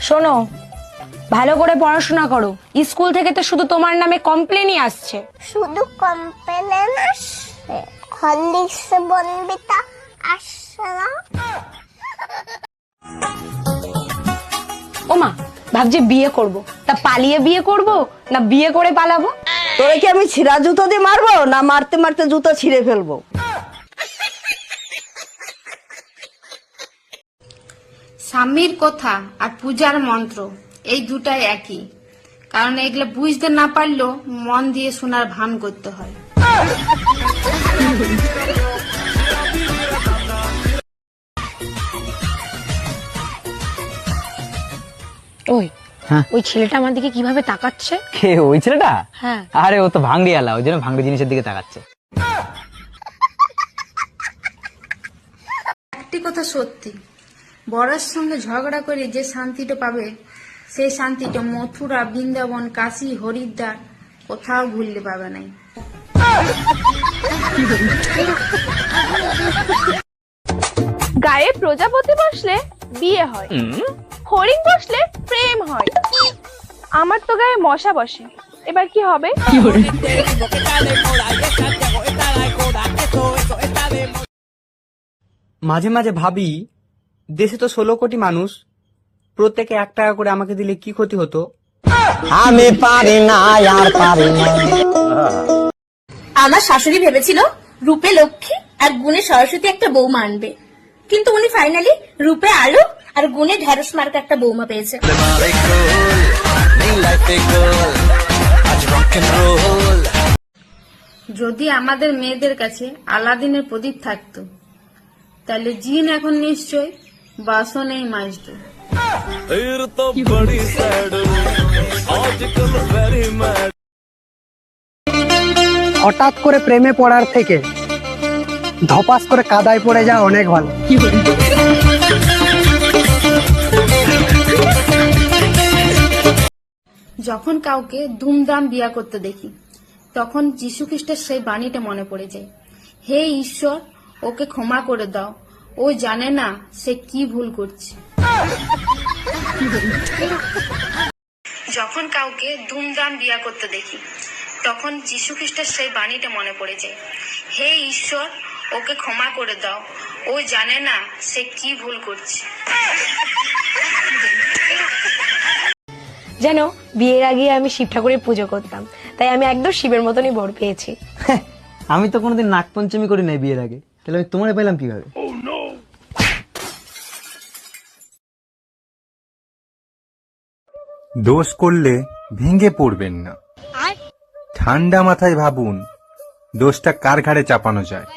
শোনো, ভালো করে পড়াশোনা করো। স্কুল থেকে তো শুধু তোমার নামে কমপ্লেনই আসছে। শুধু কমপ্লেন আসছে, হরলিক্স বনবিতা আসছে না। ওমা, ভাবছি বিয়ে করব, তা পালিয়ে বিয়ে করব না বিয়ে করে পালাবো? তোরে কি আমি ছিঁড়া জুতো দিয়ে মারবো, না মারতে মারতে জুতো ছিঁড়ে ফেলবো? স্বামীর কথা আর পূজার মন্ত্র এই দুটাই একই, কারণ এগুলো বুঝতে না পারলেও মন দিয়ে শোনার ভান করতে হয়। ওই হ্যাঁ। ওই ছেলেটা আমার দিকে কিভাবে তাকাচ্ছে? কে ওই ছেলেটা? হ্যাঁ। আরে ও তো ভাঙ্গিয়ালা, ওই জন্য ভাঙ্গি জিনিসের দিকে তাকাচ্ছে। একটি কথা সত্যি, বরের সঙ্গে ঝগড়া করে যে শান্তিটা পাবে, সেই শান্তিটা মথুরা, বৃন্দাবন, কাশী, হরিদ্বার কোথাও ভুলতে পাবে নাই। গায়ে প্রজাপতি বসলে বিয়ে হয়, হরিণ বসলে প্রেম হয়। আমার তো গায়ে মশা বসে, এবার কি হবে? মাঝে মাঝে ভাবি, দেশে তো 16 কোটি মানুষ, প্রত্যেকে 1 টাকা করে আমাকে দিলে কি ক্ষতি হতো। আমি পারি না, আর পারি না। আমার শাশুড়ি ভেবেছিল রূপে লক্ষ্মী আর গুণে সরস্বতী একটা বৌমা আনবে, কিন্তু উনি ফাইনালি রূপে আলো আর গুণে ঢেঁড়স মার্কা একটা বৌমা পেয়েছে। যদি আমাদের মেয়েদের কাছে আলাদিনের প্রদীপ থাকতো, তাহলে জিন এখন নিশ্চয় বাসনেই মাজতো। হঠাৎ করে প্রেমে পড়ার থেকে ধপাস করে কাদায় পড়ে যাওয়া অনেক ভালো। যখন কাউকে ধুমধাম বিয়া করতে দেখি, তখন যীশু খ্রিস্টের সেই বাণীটা মনে পড়ে যায়, হে ঈশ্বর, ওকে ক্ষমা করে দাও, ও জানে না সে কি ভুল করছে। যখন কাউকে ধুমধাম বিয়া করতে দেখি, তখন যীশু খ্রিস্টের সেই বাণীটা মনে পড়ে যায়, হে ঈশ্বর, ওকে ক্ষমা করে দাও, ও জানে না সে কি ভুল করছে। জানো, বিয়ের আগে আমি শিব ঠাকুরের পুজো করতাম, তাই আমি একদম শিবের মতনই বর পেয়েছি। আমি তো কোনোদিন নাগপঞ্চমী করি নাই বিয়ের আগে, তাহলে আমি তোমারে পেলাম কিভাবে? দোষ করলে ভেঙে পড়বেন না, ঠান্ডা মাথায় ভাবুন দোষটা কার ঘাড়ে চাপানো যায়।